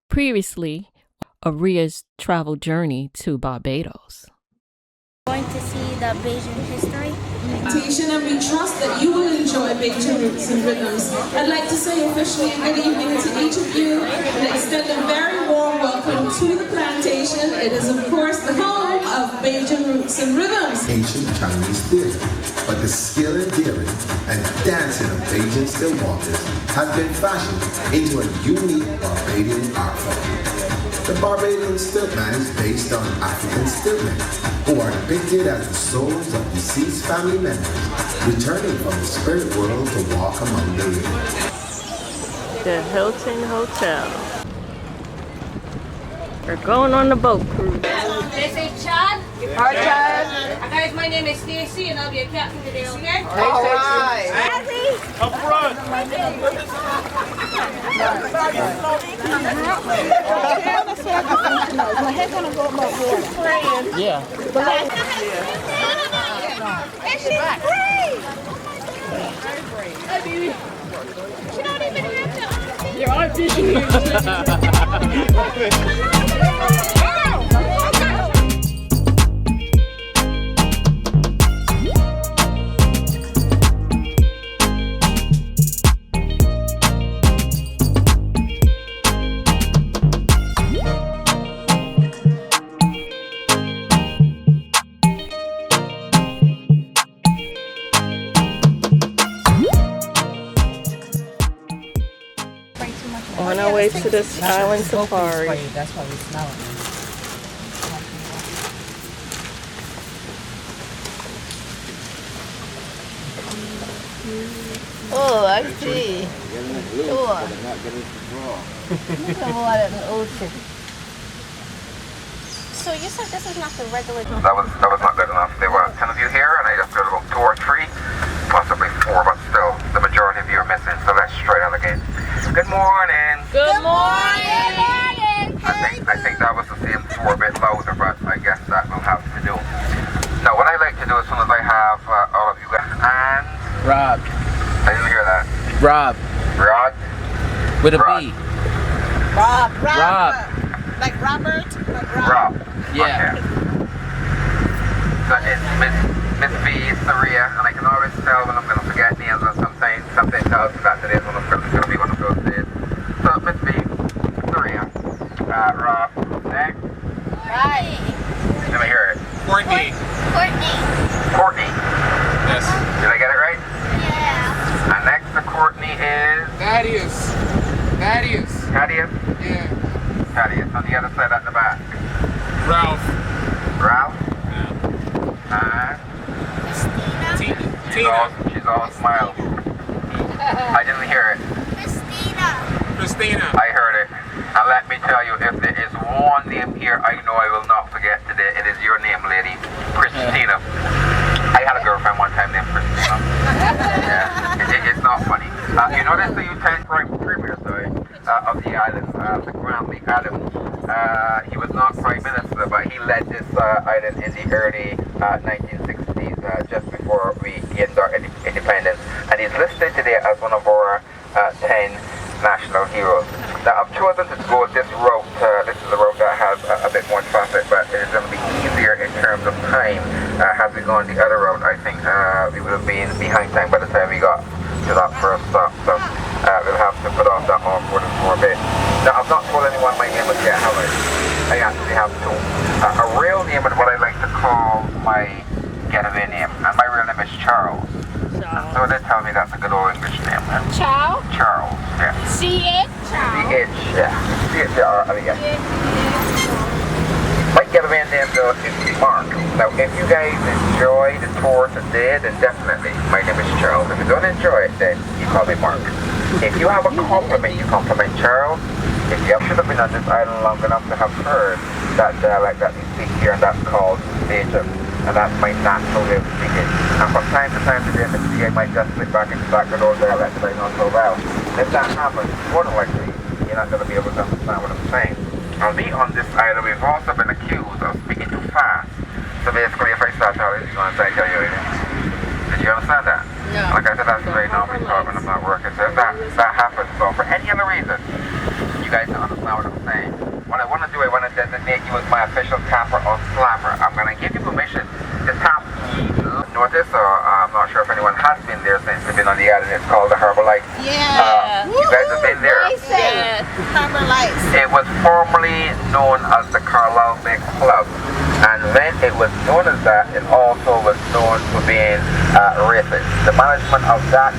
Previously, Aria's travel journey to Barbados. Going to see the Bajan history. And we trust that you will enjoy Bajan Roots and Rhythms. I'd like to say officially good evening to each of you and extend a very warm welcome to the plantation. It is of course the home of Bajan Roots and Rhythms. Ancient Chinese theater, but the skill and daring and dancing of Bajan still waters have been fashioned into a unique Barbadian art form. The Barbadian stiltman is based on African stiltmen, who are depicted as the souls of deceased family members returning from the spirit world to walk among the living. The Hilton Hotel. We're going on the boat cruise. This is Chad. Hi, Chad. Guys, my name is Stacy and I'll be a captain today, okay? All right. Up front. My head's gonna go up my water. Yeah. And she's brave. Very brave. Hi, baby. She don't even have to. You're on fishing. On our way to this island safari. That's why we smell it. Oh, I see. Sure. Look at water in the ocean. So you said this is not the regular. That was not good enough. There were 10 of you here, and I just got about 2 or 3, possibly 4, but still, the majority of you are missing. So let's try that again. Good morning. Good morning. I think that was the same 4 a bit louder, but I guess that will have to do. Now, what I like to do as soon as I have all of you guys, and Rob. I didn't hear that. Rob. Rod. With a Rod. B. Rob. Rob. Like Robert? Like Rob. Yeah. Okay. So it's Miss B, Saria, and I can always tell when I'm going to forget names or something tells me that today's going to be one of those days. So Miss B, Saria, Rob, next. Right. Let me hear it. Courtney. Courtney. Yes. Did I get it right? Yeah. And next to Courtney is Thaddeus. Thaddeus. Yeah. Thaddeus on the other side at the back. Ralph. Ralph. Yeah. And Tina. she's all smiles. I didn't hear it. Christina. I heard it. And let me tell you, if there is one name here I know I will not forget today, it is your name, lady. Christina. I had a girlfriend one time named Christina. Yeah. It's not funny. You notice the U-10 premier, of the island, the Granby Adam. He was not Prime Minister, but he led this island in the early 1960s, just before we gained our independence. And he's listed today as one of our 10 national heroes. Now I've chosen to go this route. This is a route that has a bit more traffic, but it is going to be easier in terms of time. Had we gone the other route, I think we would have been behind time by the time we got to that first stop. So we'll have to put off that awkward for a bit. Now I've not told anyone my name is yet, have I? I actually have to. A real name is what I like to call my getaway name, and my real name is Charles. So they tell me that's a good old English name. Ciao. Charles, yeah. C-H. C-H, yeah. C-H-R-L-E-S. My getaway name though is Mark. Now if you guys enjoy the tour today, then definitely my name is Charles. If you don't enjoy it, then you call me Mark. If you have a compliment, you compliment Charles. If you should have been on this island long enough to have heard that dialect that we speak here, and that's called Bajan. And that's my natural way of speaking. And from time to time today, I might just slip back into that good old dialect that I know so well. If that happens, more than likely, you're not going to be able to understand what I'm saying. On me on this island, we've also been accused of speaking too fast. So basically, if I start telling you, I tell you, did you understand that? No. Like I said, that's the way I normally talk when I'm not working. So if that happens, so for any other reason, you guys don't understand what I'm saying, make you as my official tapper or slapper. I'm going to give you permission to tap. Notice, or I'm not sure if anyone has been there since they've been on the island. It's called the Harbor Lights. Yeah. You guys have been there. Yeah. Harbor Lights. It was formerly known as the Carlisle Bay Club, and when it was known as that, it also was known for being racist. The management of that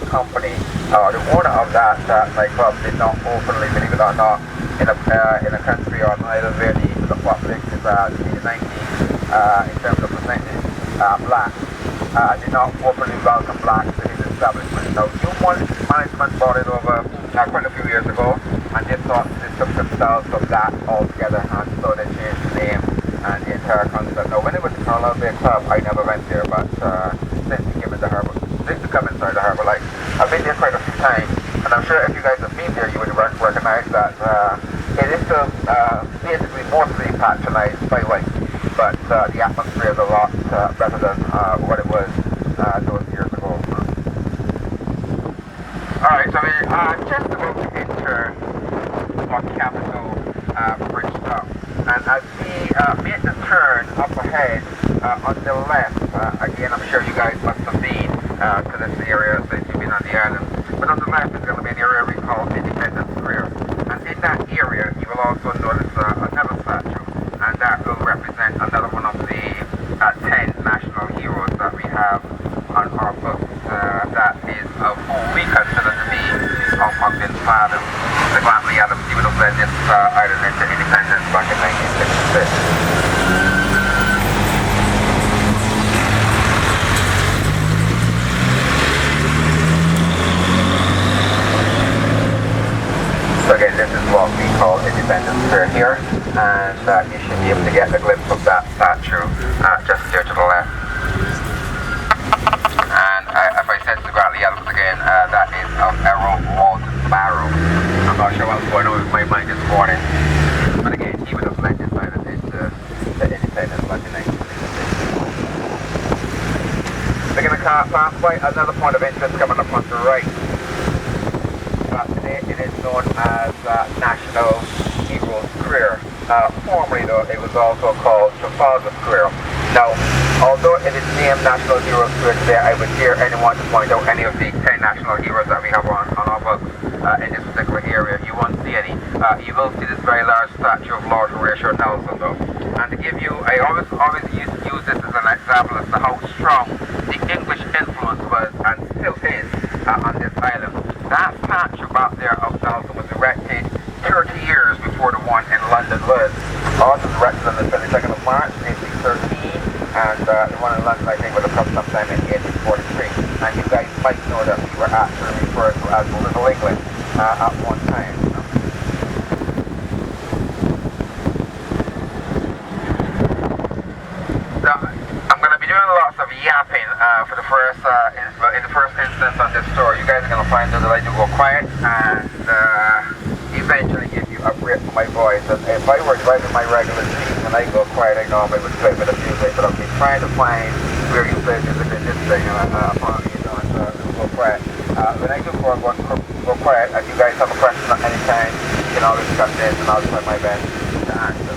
company, or the owner of that nightclub, did not openly, believe it or not, in a country or an island where the population is in the 90s in terms of percentage black. Did not openly welcome blacks to his establishment. Now, new management brought it over quite a few years ago, and they took themselves from that altogether, and so they changed the name and the entire concept. Now, when it was the Carlisle Bay Club, I never went there, but since the Harbor Lights, I've been there quite a few times, and I'm sure if you guys have been there, you would recognize that it is still basically mostly patronized by whites, but the atmosphere is a lot better than what it was those years ago. Alright, so we're just about to enter our capital, Bridgetown, and as we make the turn up ahead on the left, again I'm sure you guys must have been to this area since you've been on the island, but on the left is going to be an area we call Independence Square, and in that area you will also notice another statue, and that will represent another one of the 10 national heroes that we have on our books. That is who we consider to be our founding fathers. The Gladly Adams, he would have led this island into independence back in 1966. So again, this is what we call Independence Square here, and you should be able to get a glimpse of that statue just here to the left. And if I said to Gladly Adams again, that is of Harum Barrow. I'm not sure what's going on with my mind this morning, but again, he would have led this island into independence back in 1966. We're going to pass by another point of interest coming up on the right. Today it is known as National Heroes Square. Formerly though, it was also called Trafalgar Square. Now, although it is named National Heroes Square today, I would dare anyone to point out any of the 10 national heroes that we have on our books in this particular area. You won't see any. You will see this very large statue of Lord Horatio Nelson though. And to give you, I always use this as an example as to how strong the English influence was and still is on this island. That statue back there of Nelson was erected 30 years before the one in London was. Ours was erected on the 22nd of March, 1813, and the one in London I think was up sometime in 1843. And you guys might know that we were actually referred to as Little England at one time. So I'm going to be doing lots of yapping for the first in the first instance on this story. You guys are going to find out that I do go quiet and eventually give you a break for my voice. And if I were driving my regular jeans and I go quiet, I normally would play with a music, but I've been trying to find where you play music in this thing, and apparently you don't go quiet. When I do go quiet, if you guys have a question at any time, you can always cut this and I'll try my best to answer.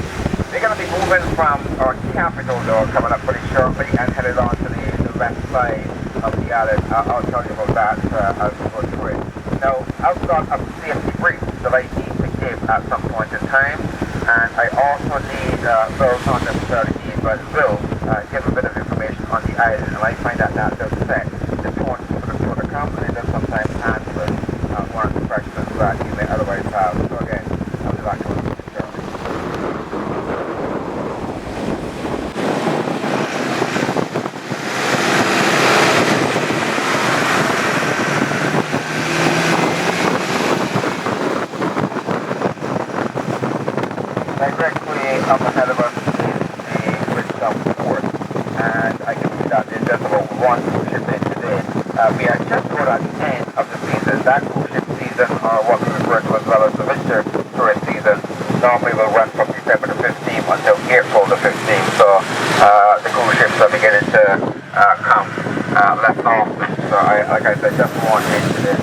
We're going to be moving from our capital though, coming up pretty shortly, and headed on to the west side of the island. I'll tell you about that as we go through it. Now, I've got a safety brief that I need to give at some point in time, and I also need, well, not necessarily need, but will give a bit of information on the island, and I find that does set the tone for the show to come, and it does sometimes answer one of the questions that you may otherwise have. So again, I'll be back to it shortly. Directly up ahead of us is the Bridgetown port, and I can see that there's just about one cruise ship in today. We are just about at the end of the season. That cruise ship season, or what we refer to as well as the winter tourist season, normally will run from December the 15th until April the 15th. So the cruise ships are beginning to come less often. So like I said, just one in today.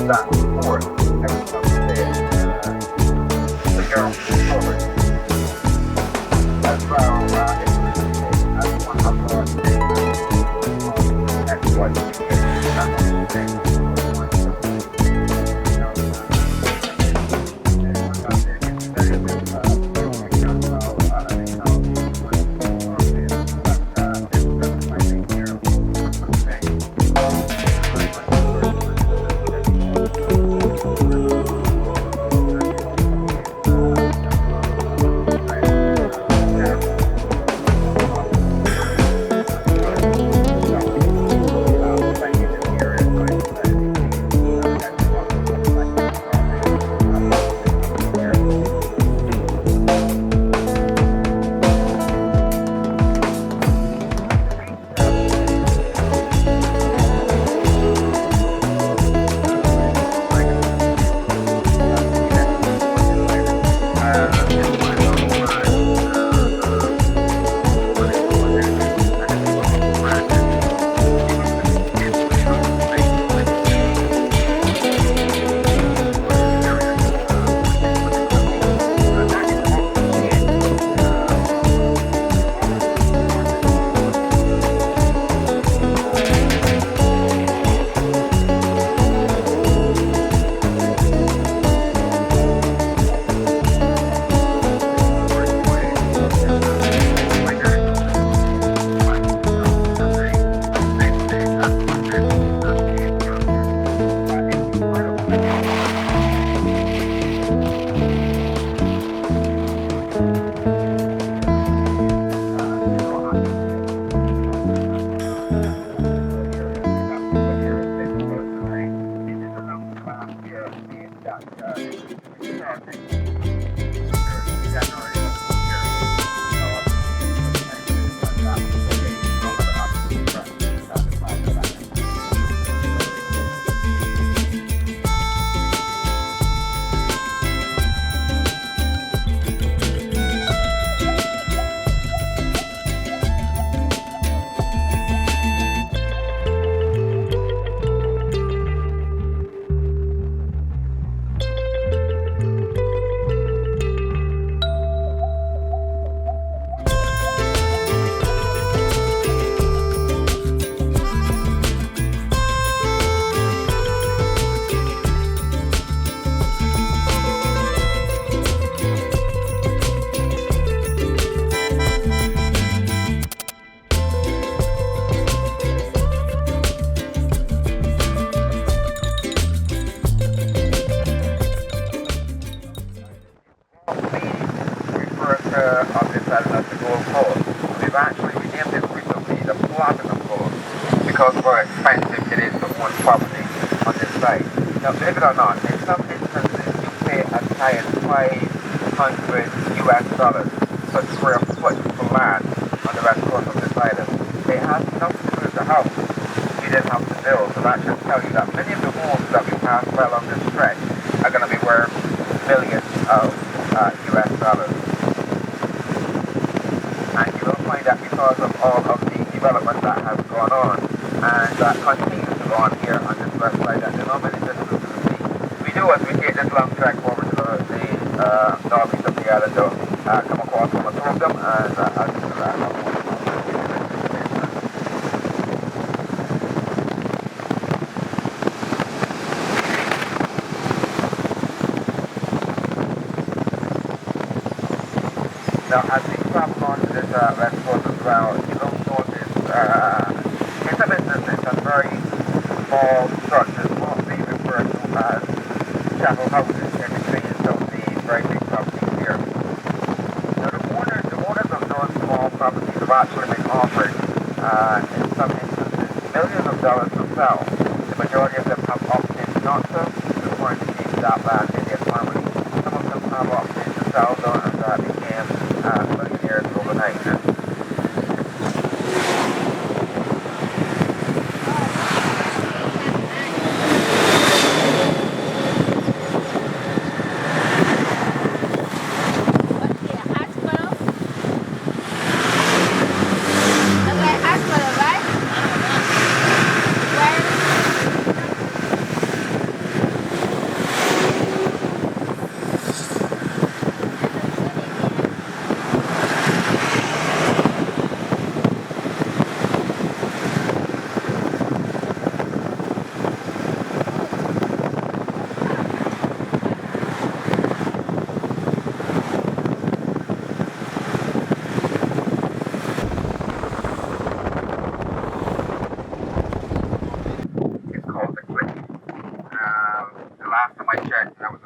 that support every time you say the girl forward. That's why I want to upload that's what you get. That's what you get. Of this island, the gold coast. We've actually renamed it recently the platinum coast because of how expensive it is to own property on this site. Now, believe it or not, in some instances you pay as high as $500 US per square foot for land on the west coast of this island. It has nothing to do with the house. You didn't have to build, so that should tell you that many of the homes that we pass by along this stretch are going to be worth millions of US dollars. And you will find that because of all of the development that has gone on and that continues to go on here on this website, that there are many visitors to the sea. We do as we take this long trek over to the northeast of the island, come across one or two of them, and I'll give you that. Now, as we travel on to this west coast as well, you will notice in some instances some very small structures, mostly referred to as chattel houses in between some of the very big properties here. Now, the owners of those small properties have actually been offered, in some instances, millions of dollars to sell. The majority of them have opted not to, preferring to keep that land in their family. Some of them have opted to sell though, and that became millionaires overnight.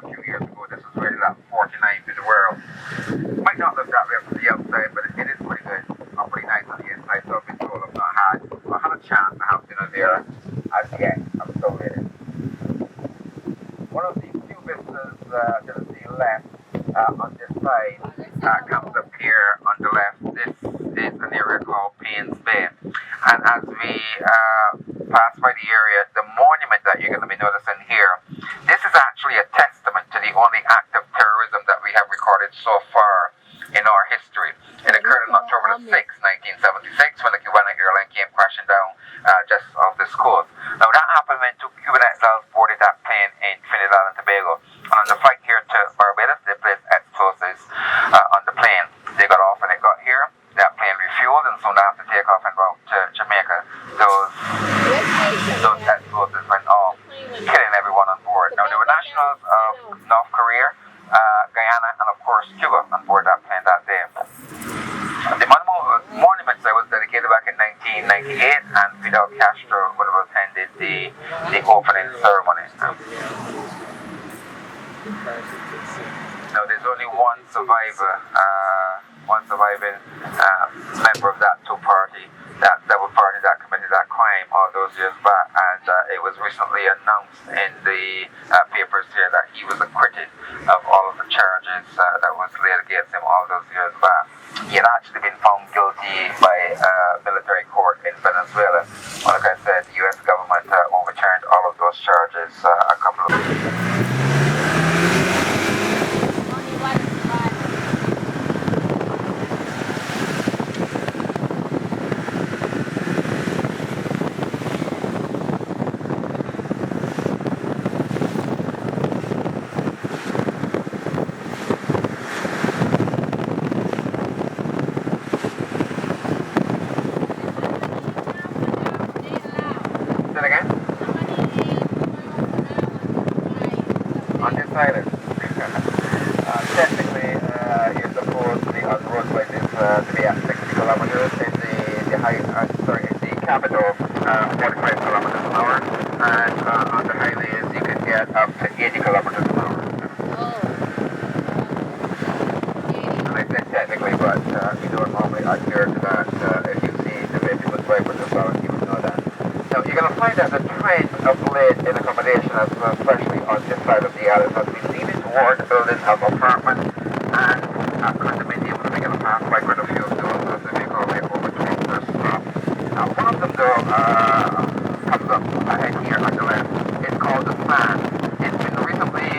few years ago. This was rated at 49 in the world. Might not look that way from the outside, but it is pretty good. Pretty nice on the inside, so I've been told I've not had. I had a chance to have dinner there as yet. I'm still waiting. One of the few visitors that I see left on this side comes up here on the left. This is an area called Payne's Bay. And as we pass by the area, the monument that you're going to be noticing here, this is actually a testament to the only act of terrorism that we have recorded so far in our history. It occurred on October 6, 1976, when the Cuban airline came crashing down just off this coast. Now that happened when two Cuban exiles boarded that plane in Trinidad and Tobago. And on the flight here to Barbados, they placed explosives on the plane. They got off and it got here. That plane refueled, and soon after take off and route to Jamaica, those explosives went off, killing everyone on board. Now there were nationals of North Korea, Guyana, and of course Cuba on board that plane that day. The monument was dedicated back in 1998, and Fidel Castro would have attended the opening ceremony. Now there's only one surviving member of that that double party that committed that crime all those years back, and it was recently announced in the papers here that he was acquitted of all of the charges that was laid against him all those years back. He had actually been found guilty by a military court in Venezuela. Well, like I said, the U.S. government overturned all of those charges a couple of silence. Technically, you're supposed to be on roads like this to be at 60 kilometers in the capital, 45 kilometers an hour, and on the highways you can get up to 80 kilometers an hour. And I said technically, but you don't normally adhere to that. If you see the way people drive with the phone, you would know that. Now, you're going to find that the trend of late in accommodation, especially on this side of the island, has been leaning toward building of apartments and condominiums. We're going to pass by quite a few of those as we make our way over to the first stop. One of them, though, comes up ahead here on the left. It's called the Plan. It's been recently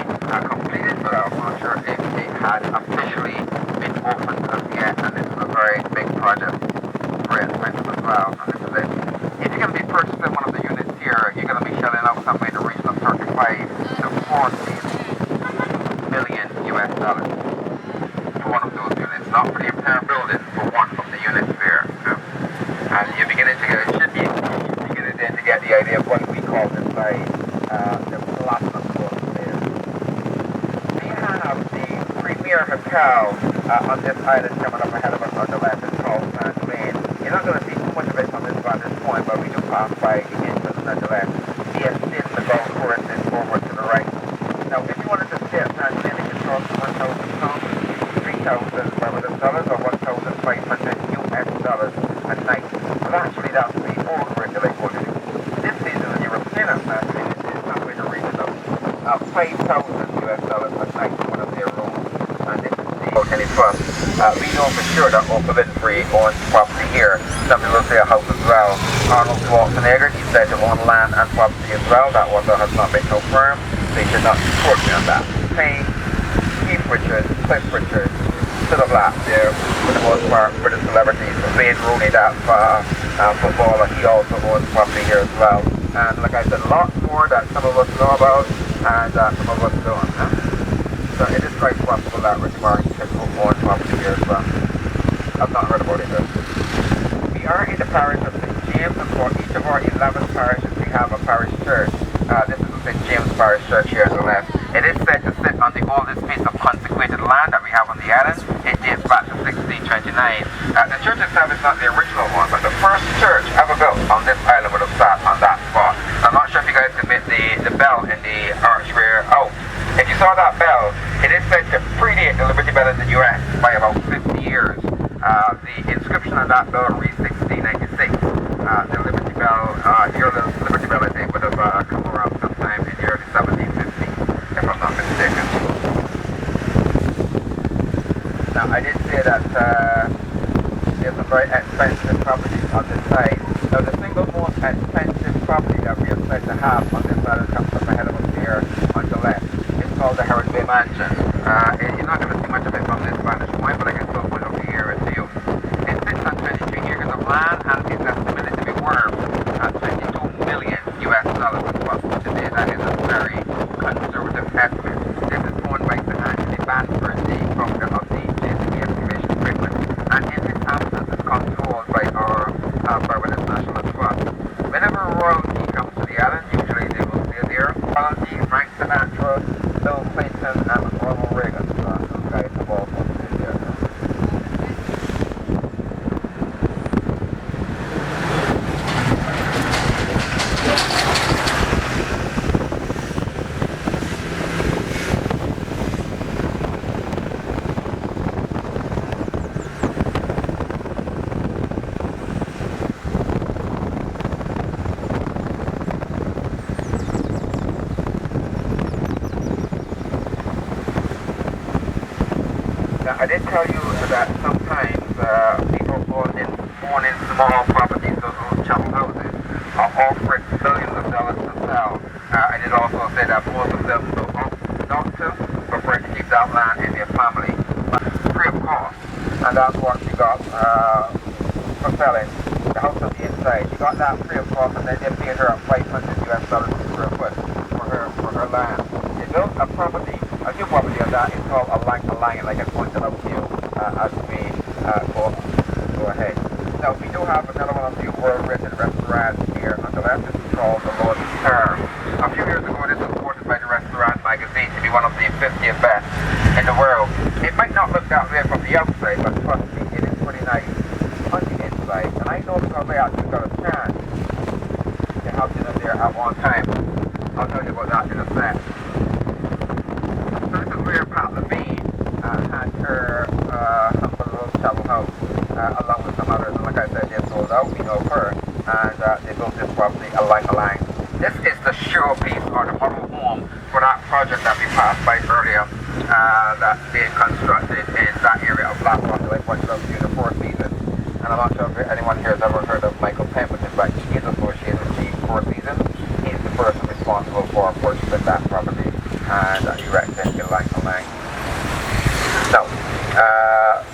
completed, but I'm not sure if it had officially been opened as yet, and this is a very big project. Very expensive as well, and this is it. If you're going to be purchasing one of the units here, you're going to be shelling out somewhere in the region of 35 to 40 million US dollars for one of those units. Not for the entire building, for one of the units there. And you're beginning to get the idea of what we call this side, the platinum coast there. We have the premier hotel on this island coming up ahead of us on the left. It's called Sand Lane. You're not going to see too much of it from this vantage point, but we do pass by the entrance on the left. Yes, in the golf course is over to the right. Now, if you wanted to stay at Sand Lane, it cost £1,000, $3,000 Barbados dollars, or $1,500 US dollars a night. But actually, that's the old rate that I quoted you. This season, when you were staying at Sand Lane, it's somewhere in the region of $5,000 US dollars a night for one of their rooms. And this is the Hotel Plus. We know for sure that Oprah Winfrey owns property here. Some people say a house as well. Arnold Schwarzenegger, he said to own land and property as well. That also has not been confirmed. They should not support me on that. Payne, Keith Richards, Cliff Richards, to the left there, for the most part, for the celebrities. Wayne Rooney, that footballer, he also owns property here as well. And like I said, lots more that some of us know about and some of us don't. So it is quite possible that Rich Martin could own property here as well. I've not heard about it though. We are in the parish of St. James, and for each of our 11 parishes we have a parish church. This is the St. James Parish Church here on the left. It is said to sit on the oldest piece of consecrated land that we have on the island. It dates back to 1629. The church itself is not the original one, but the first church ever built on this island would have sat on that spot. I'm not sure if you guys can make the bell in the archway out. If you saw that bell, it is said to predate the Liberty Bell in the US by about 50 years. The inscription on that bell reads 1696. The Liberty Bell, your Liberty Bell, I think, would have come around sometime in the early 1750s, if I'm not mistaken. Now, I did say that there's some very expensive properties on this side. Now, the single most expensive property that we are said to have on this side of the campus ahead of us here on the left is called the Harum Mansion. You're not going to see much of it from this vantage point, but I can still put it over here and view. It sits on 23 acres of land and is estimated to be worth $22 million US today. That is a very conservative estimate. This is owned by Sir Anthony Banford, the founder of the JCB excavation equipment, and in his absence is controlled by our Barbados National Trust. Whenever royalty comes to the island, usually they will stay there. Royalty, Frank Sinatra, Bill Clinton, and Ronald Reagan. Those guys have all come to there. I did tell you that sometimes people born in small properties, those little chapel houses, are offered billions of dollars to sell. I did also say that most of them do not to prefer to keep that land in their family free of cost. And that's what she got for selling the house on the inside. She got that free of cost, and then they paid her $500 US per square foot for her land. They built a property, a new property on that. It's called a line, like I pointed out to you as we go ahead. Now, we do have another one of the world-rated restaurants here on the left. This is called the Lord's Harum. A few years ago, this was voted by the Restaurant magazine to be one of the 50 best in the world. It might not look that way from the outside, but trust me, it is pretty nice on the inside. And I know because I actually got a chance to have dinner there at one time. I'll tell you about that in a sec. So this is where Pat Levine had her humble little chapel house along with some others. And like I said, they sold out, we know her, and they built this property along the line. This is the showpiece or the model home for that project that we passed by earlier that's being constructed in that area of Blackrock, like what you do the Four Seasons. And I'm not sure if anyone here has ever heard of Michael Pemberton, but he is associated with the Four Seasons. He's the person responsible for purchasing that property and erecting it along the line. So,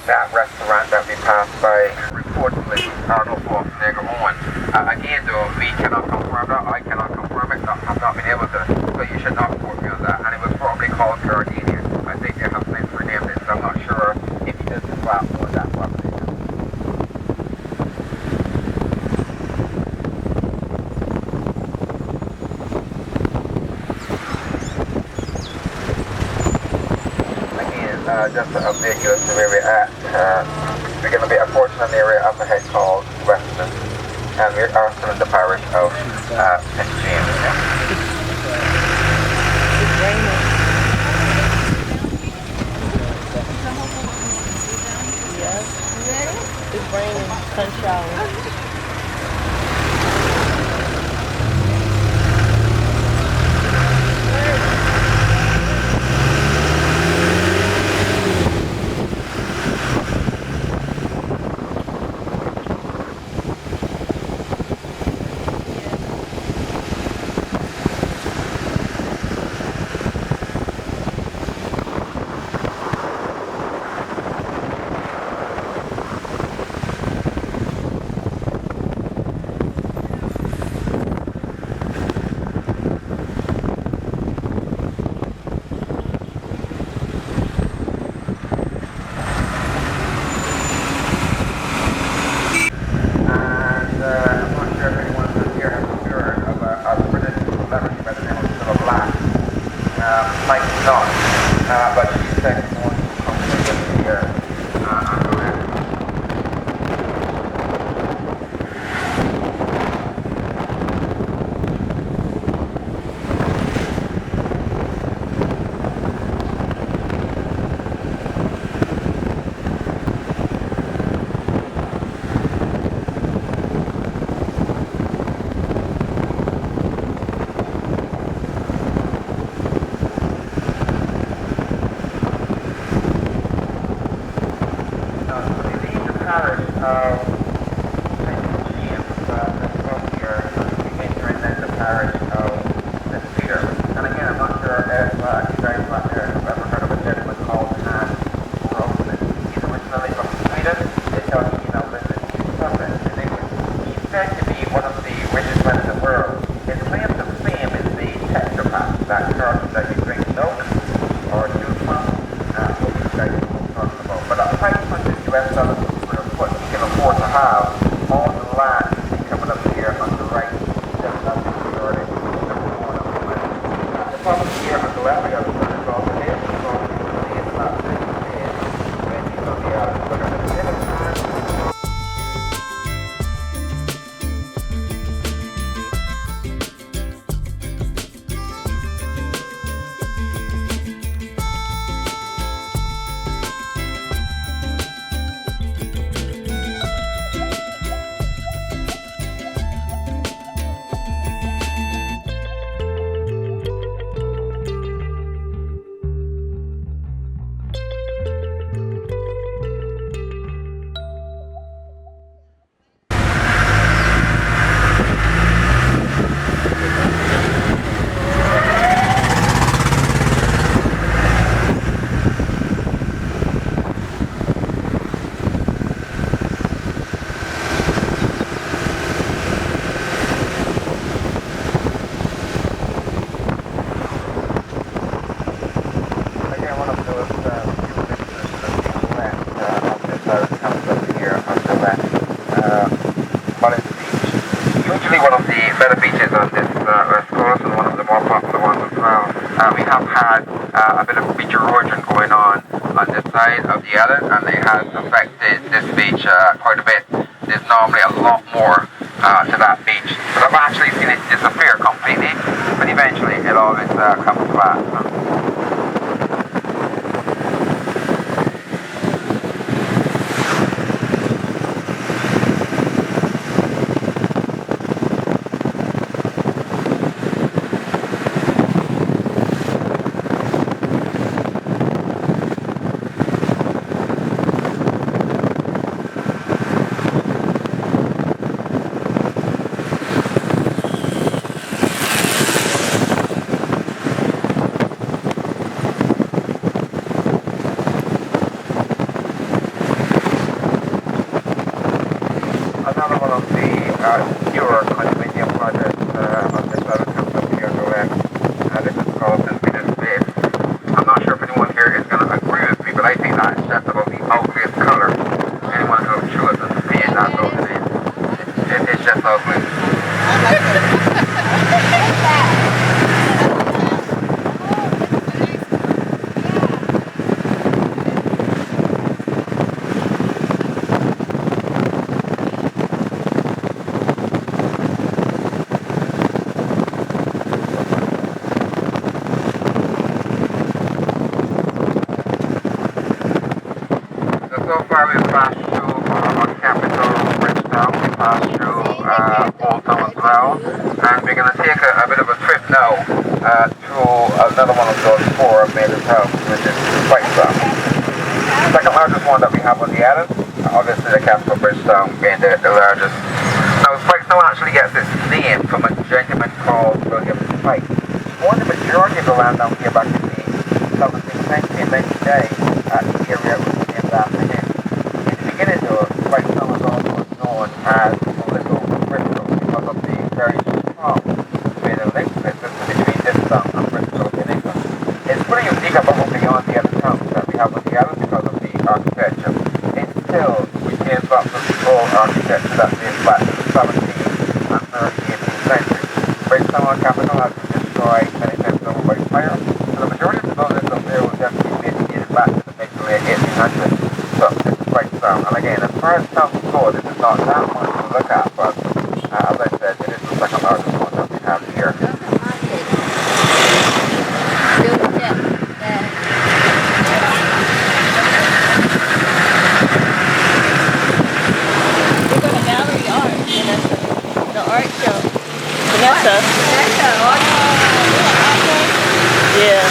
that restaurant that we passed by reportedly Arnold Schwarzenegger owned. Again though, we cannot confirm that, I cannot confirm it, I've not been able to, so you should not quote me on that. And it was probably called Gardenia. I think they have since renamed it, so I'm not sure if he does in fact own that property. Just to update you as to where we're at, we're going to be approaching an area up ahead called Weston, and we are still in the parish of St. James. It's raining. Yes. It's raining. Sun shower. But she said it's going to come later here. this theater. And again, I'm not sure if you guys have ever heard of a gentleman called Harum. He's originally from Sweden. They tell me, you know, listen, he's suffering in England. He's said to be one of the richest men in the world. His claim to fame is the texture pack, that carton that you drink milk or juice from. What you guys know what I'm talking about. But at $500 US per square foot, you can afford to have all the land coming up here on the right. Just as the majority of the one of the land. The problem here on the left, we got the sun is all the day, so it's not very big. When you on the other, look at the middle time. Usually one of the better beaches on this West Coast and one of the more popular ones as well. We have had a bit of beach erosion going on this side of the island, and it has affected this beach quite a bit. There's normally a lot more to that beach, but I've actually seen it disappear completely, but eventually it always comes back. Another one of the newer condominium projects on this side of town up here on the left. This is called Videography. I'm not sure if anyone here is going to agree with me, but I think that's just about the ugliest color. Anyone who chooses to see it, that's all it is. It's just ugly. So far we've passed through our capital, Bridgetown, we passed through Old Town as well, and we're going to take a bit of a trip now through another one of those four major towns, which is Bridgetown. The second largest one that we have on the island, obviously the capital Bridgetown being the largest. Now Bridgetown actually gets its name from a gentleman called William Pike. He owned the majority of the land down here back in the 17th century, and then today the area was named after him. In the beginning though, Bridgetown was also known as Little Bristol because of the very strong trading link system between this town and Bristol in England. It's pretty unique above and beyond the other towns that we have on the island because of the architecture. It still retains lots of the old architecture that dates back to the 17th and early 18th century. Bridgetown capital has been destroyed many times over by fire, so the majority of the buildings up there will definitely be dated back to the mid to late 1800s. So this is Bridgetown, and again, as far as towns go, this is not that much to look at, but as I said, it is the second largest one that we have here. Vanessa. Yeah.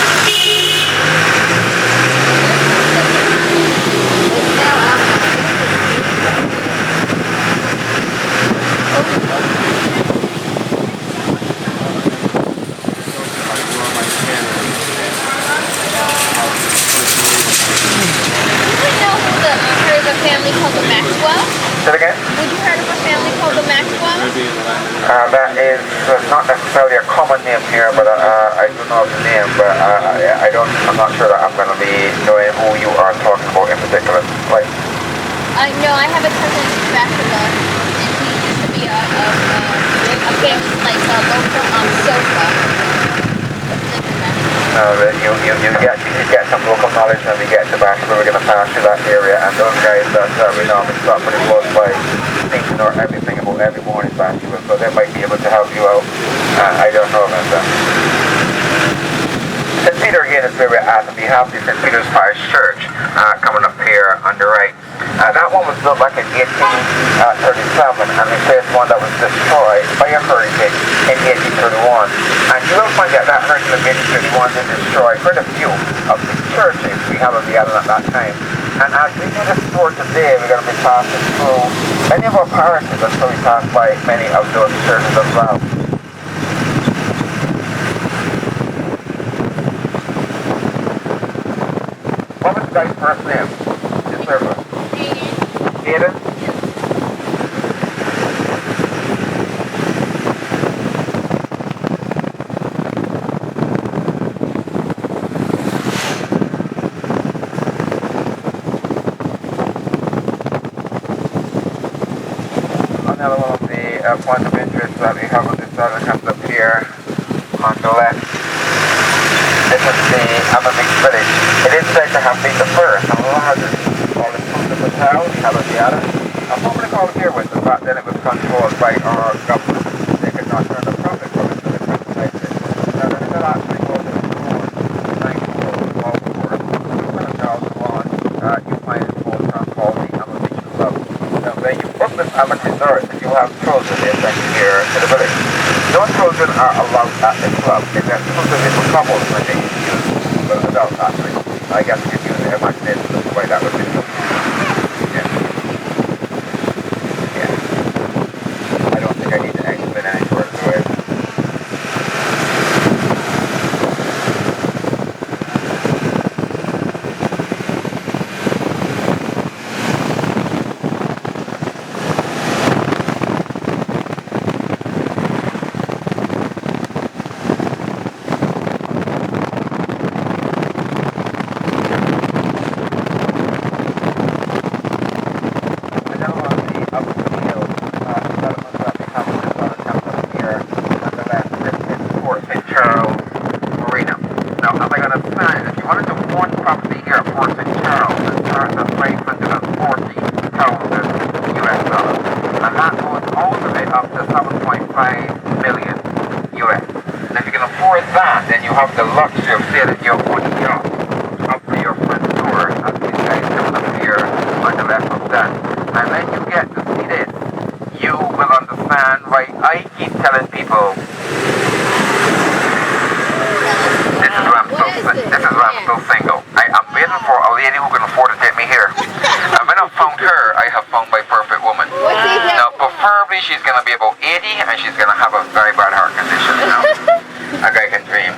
necessarily a common name here, but I do know the name, but I'm not sure that I'm going to be knowing who you are talking about in particular. Right? No, I have a cousin in Barbados, and he used to be a famous, like, a local sofa. You get some local knowledge when we get to Bachelor. We're going to pass through that area, and those guys that we normally stop pretty close by seem to know everything about every morning Bachelor, so they might be able to help you out. I don't know about that. St. Peter again is where we're at, and we have the St. Peter's Parish Church coming up here on the right. That one was built back in 1837, and it says one that was destroyed by a hurricane in 1831. And you will find that hurricane of 1831 did destroy quite a few of the churches we have on the island at that time. And as we do this tour today, we're going to be passing through many of our parishes until we pass by many of those churches as well. What was the guy's first name? His servant? Aiden? Another one of the points of interest that we have on this side that comes up here on the left. This is the Animaker village. It is said to have been the first and largest all-inclusive hotel we have on the island. A public hall here was, but back then it was controlled by our government. They could not turn the profit from it, so they privatized it. Now the hotel actually goes into the 9th floor, all floors. When a child is on, you find it called called the Animaker Club. Now when you book this Animaker resort, if you have children, they send you here to the village. No children are allowed at the club. It's exclusively for couples when they use for adults actually. I guess you can use the imagination to the way that would be. Yeah. Yeah. I don't think I need to explain any further to it. She's going to be about 80 and she's going to have a very bad heart condition, you know. A guy can dream.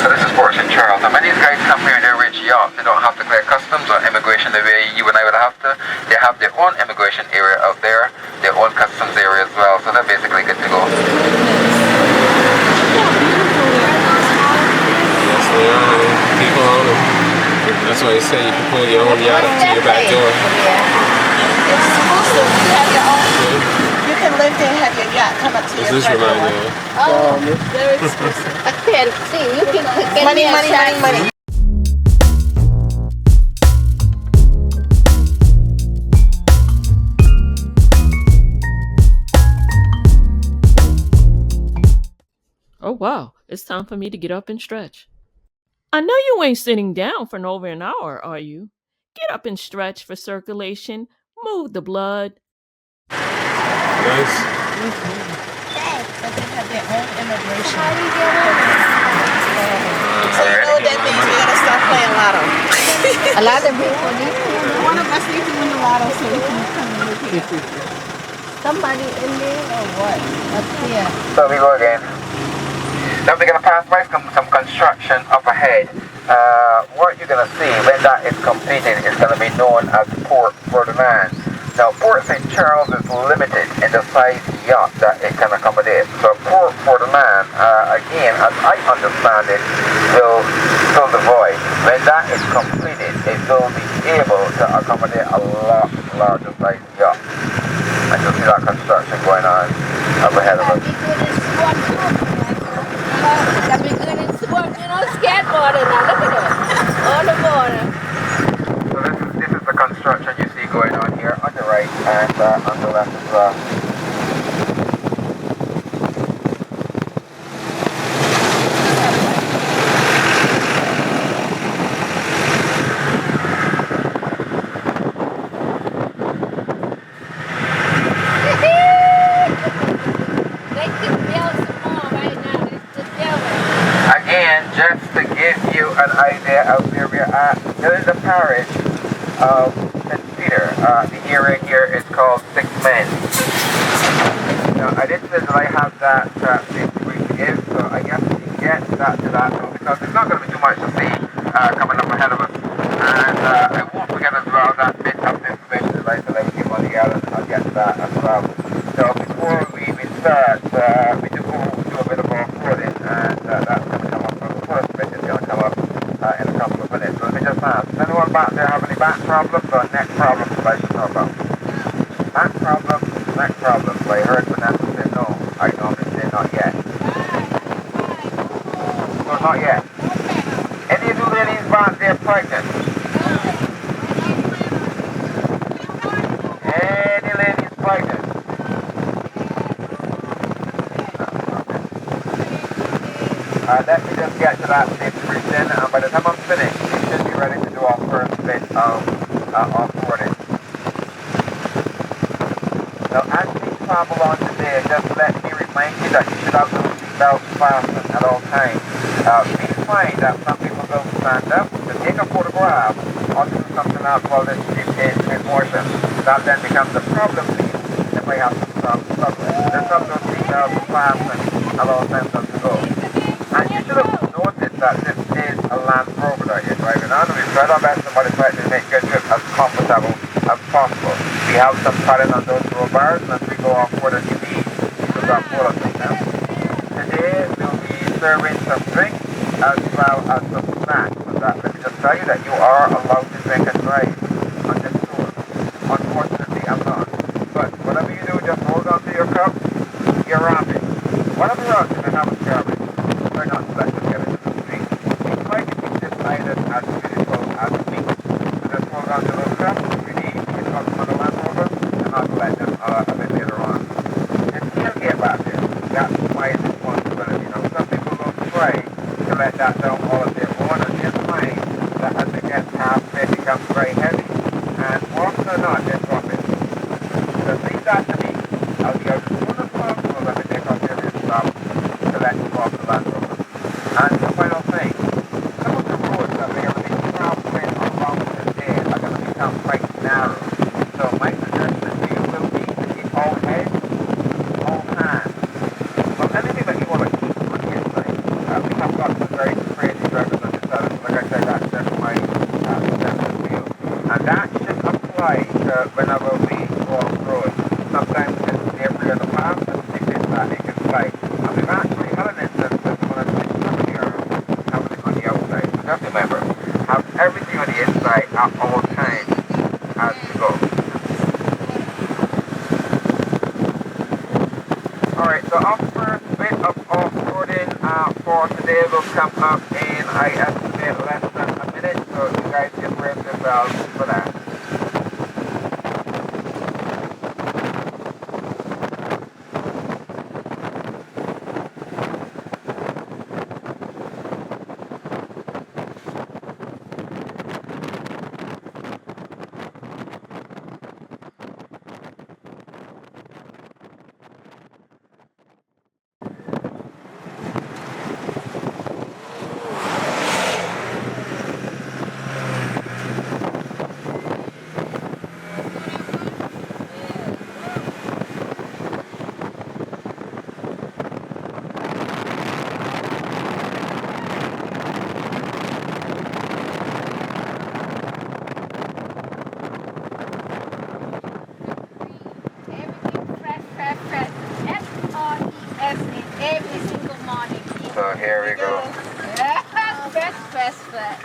So this is Port St. Charles. And when these guys come here in their rich yachts, they don't have to clear customs or immigration the way you and I would have to. They have their own immigration area out there, their own customs area as well. So they're basically good to go. Yes, they are. People own them. That's why you say you can pull your own yacht up to your back door. It's exclusive. You have your own. Yeah. You can live there and have your yacht come up to your What's this remind you of? Oh, very exclusive. I can't see. You can get Money, me a money, shot. money, money. Oh wow, it's time for me to get up and stretch. I know you ain't sitting down for over an hour, are you? Get up and stretch for circulation, move the blood. Nice. But they have their own immigration. So you know that means we're going to start playing lotto. A lot of people need to. One of us needs to win the lotto so we can come and live here. Somebody in there or what? Up here. So we go again. Now we're going to pass by some construction up ahead. What you're going to see when that is completed is going to be known as Port Ferdinand. Now, Port St. Charles is limited in the size yacht that it can accommodate. So Port Ferdinand, again, as I understand it, will fill the void. When that is completed, it will be able to accommodate a lot larger size yacht. And you'll see that construction going on up ahead of us. That'd be good in sport, you know, skateboarding now. Look at it. On the water. So this is the construction you see going on here on the right and on the left as well. Again, just to give you an idea of where we are at, here is the parish of St. Peter. The area here is called Six Men. Now, I did say that I have that 50 degree to give, so I guess we can get that to that though, because there's not going to be too much to see coming up ahead of us. And I won't forget as well that bit of information that I said I would give on the island. I'll get to that as well. So before we start, we do a bit of off-roading, and that's going to come up. So the first bit is going to come up in a couple of minutes. So let me just ask, does anyone back there have any back problems or neck problems that I should know about? Back problems, neck problems. I heard Vanessa say no. I normally say not yet. So not yet. Any of you ladies back there pregnant? Any ladies pregnant? Let me just get to that safety routine, and by the time I'm finished, we should be ready to do our first bit of off-boarding. Now, as we travel on today, just let me remind you that you should have those seatbelts fastened at all times. We find that some people don't stand up to take a photograph or do something else while they're in motion. That then becomes a problem for you. They may have to stop struggling. Just have those seatbelts fastened at all times as we go. And you should have noticed that this is a Land Rover that you're driving on. We've tried our best to modify it to make your trip as comfortable as possible. We have some padding on those roll bars, and as we go off further you need to grab photos of them. Today we'll be serving some drinks as well as some snacks. So that, let me just tell you that you are allowed to drink and drive on this tour. Unfortunately, I'm not. But whatever you do, just hold on to your cup, your ramen. Whatever else you may have a garbage. Try not to let them get into the street. We try to keep this island as beautiful as we. So just hold on to those cups. We need to talk to the Land Rover and not let them a bit later on. And still get back there. That's my responsibility. Now, some people don't try to let that down all of their own, and just find that as they get past, it becomes very heavy. And more often than not, they drop it. So leave that to me. I'll be out as soon as possible when we take our serious stop to let you off the Land Rover. And the final thing, some of the roads that we're going to be traveling along today are going to become quite narrow. So my suggestion to you will be to keep all heads, all hands, well, anything that you want to keep on the inside. We have got some very crazy drivers on this side, so like I said, that's just my suggestion to you. And that should apply to whenever we go off-road. Sometimes it's debris on the path, and if it's that, it can fly. And we've actually had an instance with one of the happening on the outside. So just remember, have everything on the inside at all times as you go. Alright, so our first bit of off-roading for today will come up in, I estimate, less than a minute. So you guys can brace yourselves for that.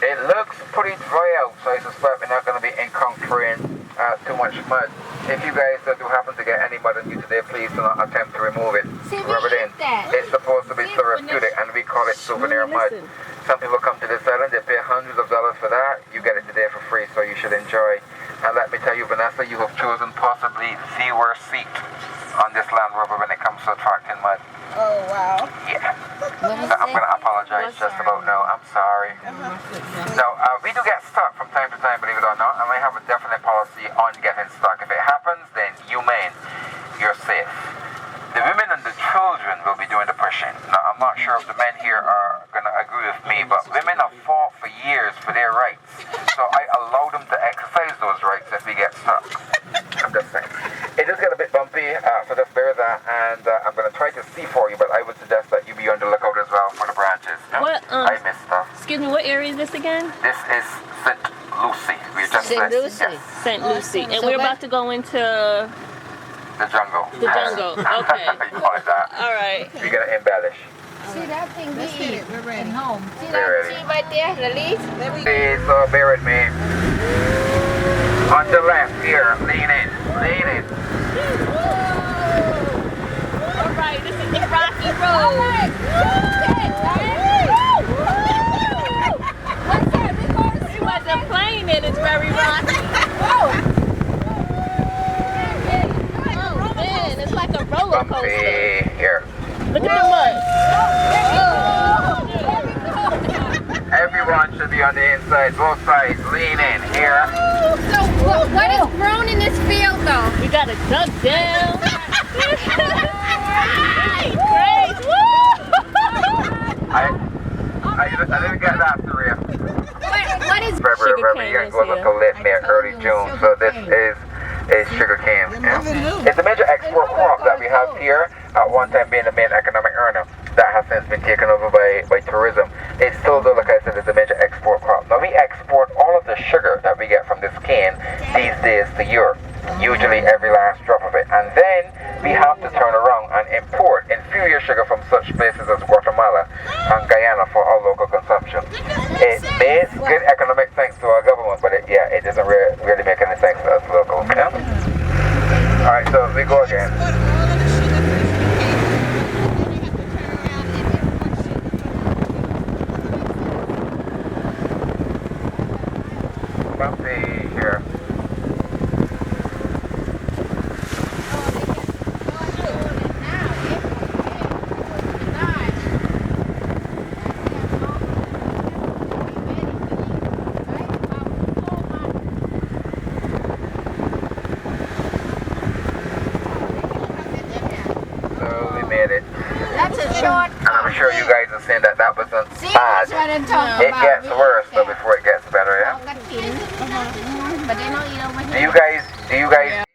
It looks pretty dry out, so I suspect we're not going to be encountering too much mud. If you guys do happen to get any mud on you today, please do not attempt to remove it. Rub it in. It's supposed to be therapeutic, and we call it souvenir mud. Some people come to this island, they pay hundreds of dollars for that. You get it today for free, so you should enjoy. And let me tell you, Vanessa, you have chosen possibly the worst seat on this Land Rover when it comes to attracting mud. Oh, wow. Yeah. So I'm going to apologize just about now. I'm sorry. No, we do get stuck from time to time, believe it or not, and I have a definite policy on getting stuck. If it happens, then humane. You're safe. The women and the children will be doing the pushing. Now, I'm not sure if the men here are going to agree with me, but women have fought for years for their rights. So I allow them to exercise those rights if we get stuck. I'm just saying. It does get a bit bumpy, so just bear that, and I'm going to try to see for you, but I would suggest that you be on the lookout as well for the branches. What, I missed stuff. Excuse me, what area is this again? This is St. Lucie. We just St. Lucie. Yes, St. Lucie. And we're about to go into the jungle. the jungle. Okay. You call it that. All right. We're going to embellish. See that thing Let's big get it. We're ready. home. See We're that ready. tree right there, the leaf? Please, bear with me. On the left here, lean in, lean in. All right, this is the rocky road. What's that? It wasn't playing it, it's very rocky. Oh, Man, it's like a roller coaster. Bumpy here. Look at the mud. Everyone should be on the inside, both sides. Lean in here. So what is grown in this field though? We got to duck down. Great. I didn't get that through you. What is Remember, you guys wasn't until late May, early June, so this is sugar cane. It's a major export crop that we have here, at one time being the main economic earner. That has since been taken over by tourism. It's still, though, like I said, it's a major export crop. Now, we export all of the sugar that we get from this cane these days to Europe, usually every last drop of it. And then we have to turn around and import inferior sugar from such places as Guatemala and Guyana for our local consumption. It makes good economic sense to our government, but it doesn't really make any sense to us locals. Yeah? Alright, so we go again. Bumpy here. So we made it. That's a short. And I'm sure you guys are saying that wasn't bad. That's what I'm talking It about. gets worse though before it gets better, yeah? But they don't eat over Do here. you guys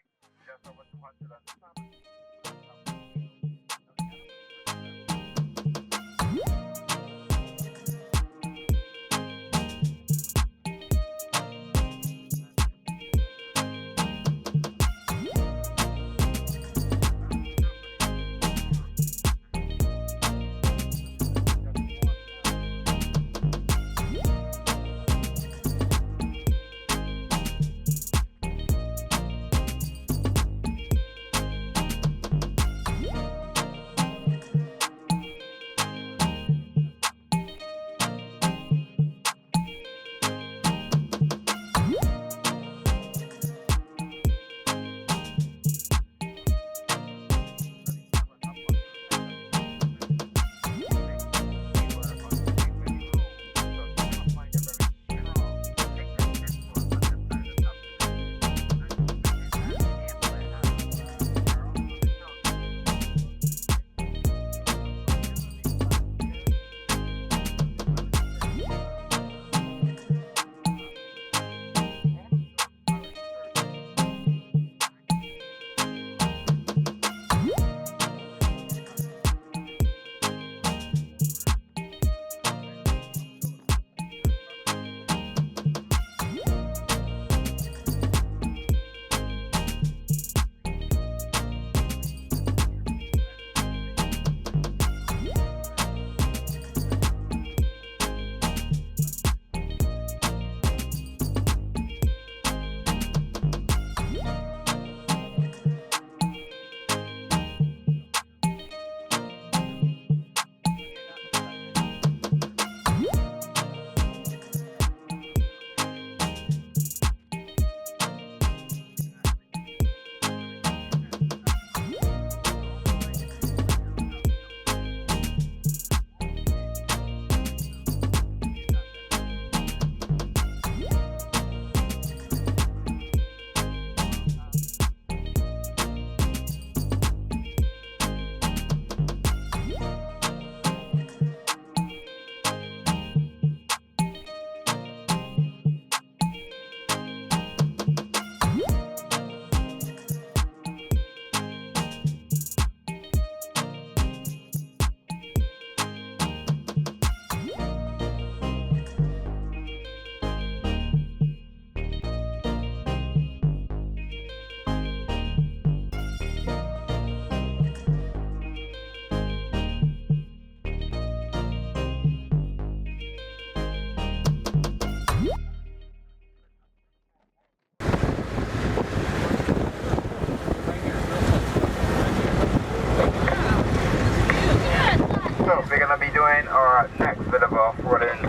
next bit of off-roading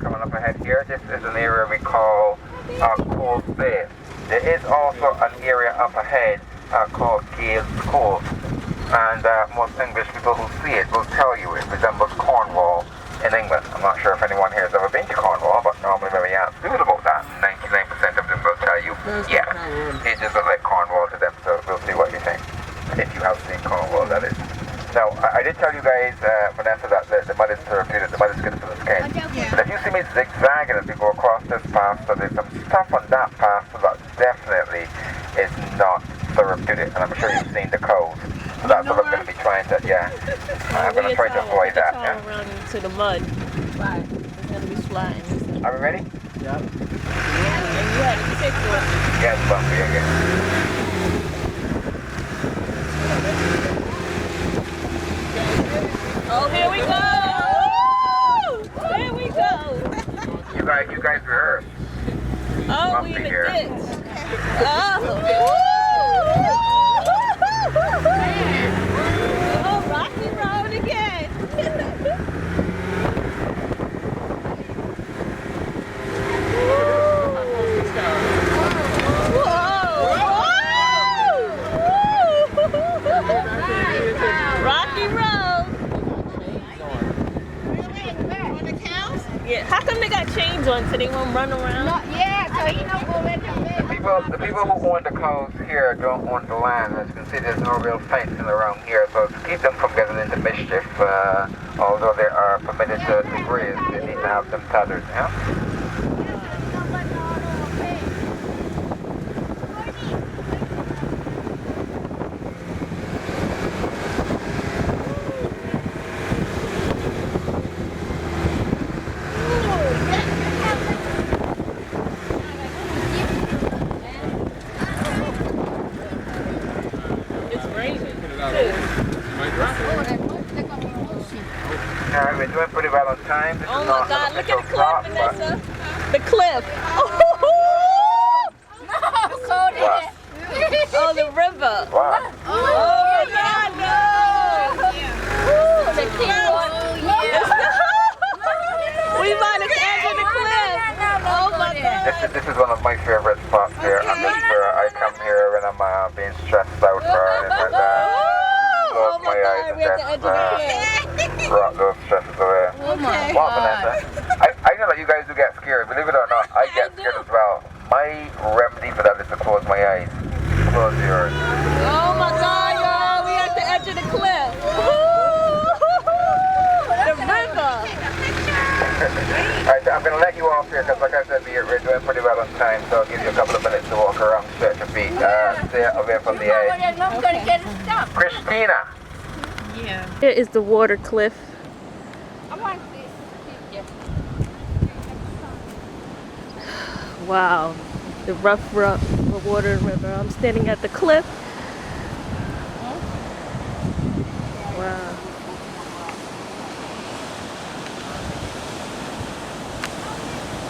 coming up ahead here. This is an area we call Cold Bay. There is also an area up ahead called Gales Cove. And most English people who see it will tell you it resembles Cornwall in England. I'm not sure if anyone here has ever been to Cornwall, but normally when we ask people about that, 99% of them will tell you, yeah, it just looks like Cornwall to them, so we'll see what you think. If you have seen Cornwall, that is. Now, I did tell you guys, Vanessa, that the mud is therapeutic, the mud is good for the skin. But if you see me zigzagging as we go across this path, so there's some stuff on that path, so that definitely is not therapeutic. And I'm sure you've seen the codes. So that's what I'm going to be trying to, I'm going to try to avoid that. Around into the mud. Right. It's going to be flying. Are we ready? Yep. And you had to stick to it. Yeah, it's bumpy again. Oh, here we go! Woo! Here we go! You guys rehearse. Oh, we in the ditch. Oh, rocky road again. Rocky road. Yeah, how come they got chains on so they won't run around? The people who own the cows here don't own the land. As you can see, there's no real fencing around here, so to keep them from getting into mischief, although they are permitted to graze, they need to have them tethered. Yeah? We're doing pretty well on time. This Oh is my not God, an look at the official cliff, stop, Vanessa. The cliff. Oh, the river. Wow. Oh my God, no. The we might have entered the cliff. Oh my God. This is one of my favorite spots here. I'm just where I come here when I'm being stressed out or anything like that. Close my eyes and just rock those stresses away. Oh my Wow, God. Vanessa. I know that you guys do get scared. Believe it or not, I get scared as well. My remedy for that is to close my eyes. Close yours. Oh my God, y'all. We at the edge of the cliff. The river. Alright, so I'm going to let you off here because like I said, we're doing pretty well on time, so I'll give you a couple of minutes to walk around, stretch your feet, stay away from the edge. Christina! Here is the water cliff. Wow, the rough water river. I'm standing at the cliff. Wow.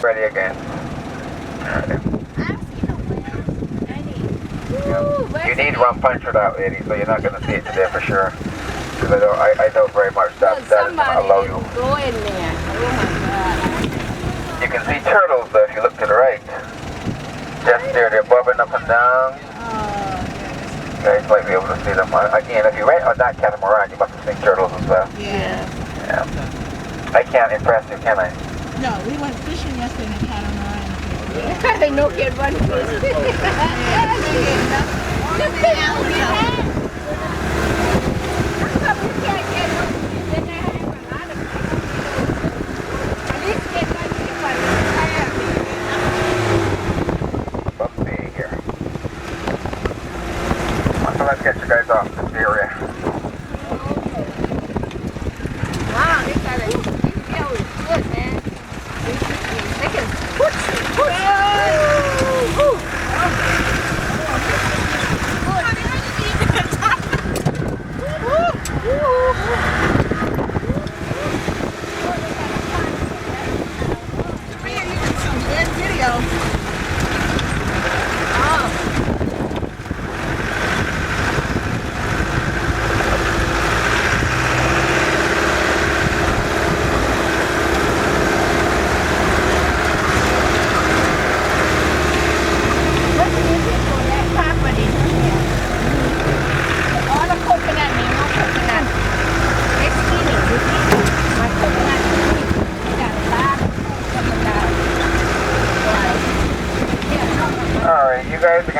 Ready again. You need rum punch that lady, so you're not going to see it today for sure. Because I know very much that does not allow you. Go in there. Oh my God. You can see turtles though if you look to the right. Just there, they're bobbing up and down. You guys might be able to see them. Again, if you went on that catamaran, you must have seen turtles as well. Yeah. I can't impress you, can I? No, we went fishing yesterday in a catamaran. No kid run fishing. Bumpy here. So let's get you guys off this area. Wow, this guy is good, man. They can push.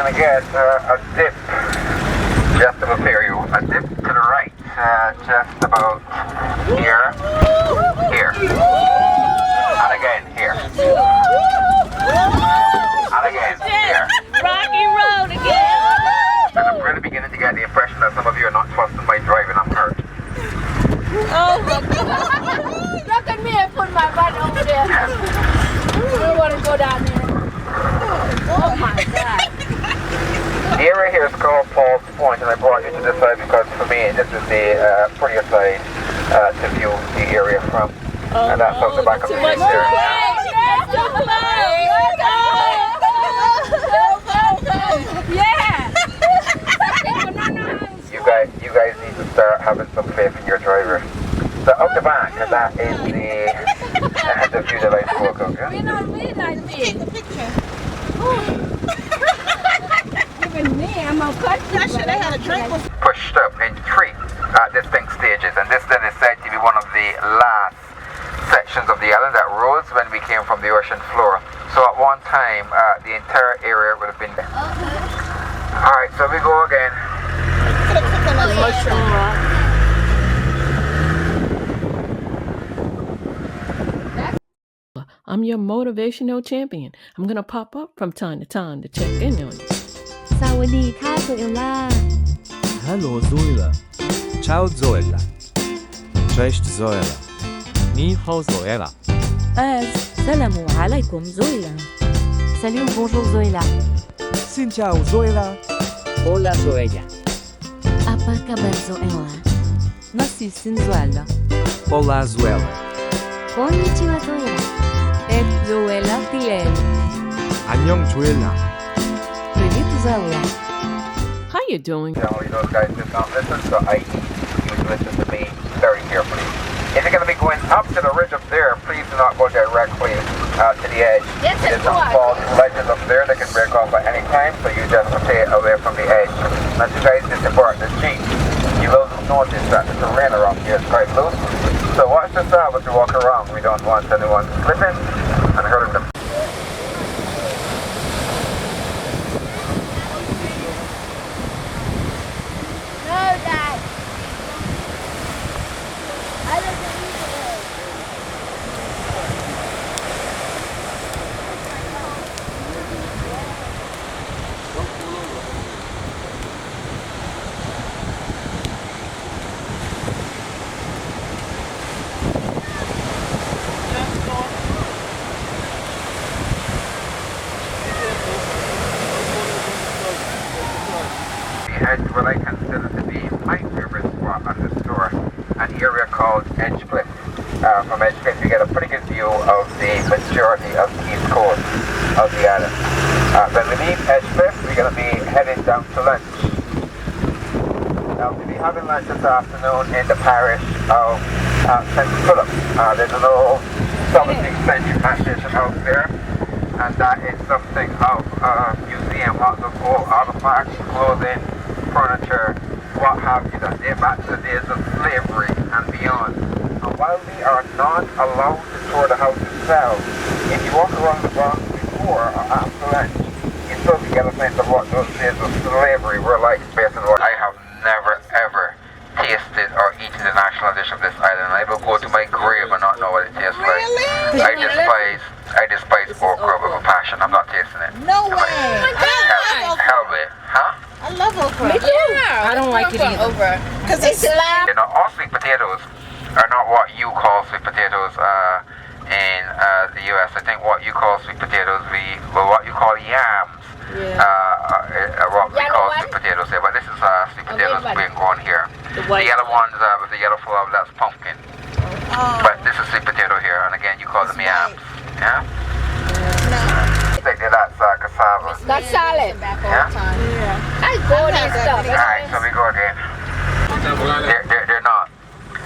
gonna get a dip, just to prepare you, a dip to the right, just about here, here, and again here, and again here. Rocky Road again. And I'm really beginning to get the impression that some of you are not trusting my driving. I'm hurt. Oh my God. Look at me and put my butt over there. I don't want to go down there. Oh my God. The area here is called Paul's Point, and I brought you to this side because for me this is the prettier side to view the area from. And that's out the back of the place there. Yeah. You guys need to start having some faith in your driver. So out the back, and that is the view that I spoke of. Yeah? We don't read like this. Take the picture. Even me, I'm gonna cut you. I should have had a drink before. Pushed up in 3 distinct stages, and this then is said to be one of the last sections of the island that rose when we came from the ocean floor. So at one time, the entire area would have been there. Alright, so we go again. Mushroom rock. I'm your motivational champion. I'm gonna pop up from time to time to check in on you. สวัสดีค่ะโซเอลล่า Hallo Zoela. Ciao Zoela. Cześć Zoela. Ni hao Zoela. السلام عليكم زويلا. Salut, bonjour Zoela. Xin chào Zoela. Hola Zoela. Apa kabar Zoela? Nasılsın Zoela? Olá Zoela. Konnichiwa Zoela. Et Zoela Tiel. 안녕 Zoela. Привет Zoela. How you doing? Generally, those guys just don't listen, so I need you to listen to me very carefully. If you're going to be going up to the ridge up there, please do not go directly to the edge. There's some false ledges up there that can break off at any time, so you just stay away from the edge. As you guys disembark the Jeep, you will notice that the terrain around here is quite loose. So watch this out as you walk around. We don't want anyone slipping and hurting them. No, Dad. I don't believe it. We had what I consider to be my favorite spot on this tour, an area called Edge Cliff. From Edge Cliff, you get a pretty good view of the majority of the east coast of the island. When we leave Edge Cliff, we're going to be heading down to lunch. Now, we'll be having lunch this afternoon in the parish of St. Philip. There's an old 17th century plantation house there, and that is something of a museum, lots of old artifacts, clothing, furniture, what have you, that date back to the days of slavery and beyond. And while we are not allowed to tour the house itself, if you walk around the grounds before or after lunch, you still can get a sense of what those days of slavery were like based on what I have never ever tasted or eaten the national dish of this island. I will go to my grave and not know what it tastes like. I despise okra with a passion. I'm not tasting it. No way. Hell with, huh? I love okra. I don't like it either. Because it's You know, all sweet potatoes are not what you call sweet potatoes in the U.S. I think what you call sweet potatoes, what you call yams, what we call sweet potatoes here. But this is sweet potatoes being grown here. The yellow ones with the yellow flower, that's pumpkin. But this is sweet potato here, and again, you call them yams. Yeah? That's cassava. That's salad. Yeah? I go and stuff. Alright, so we go again. They're not.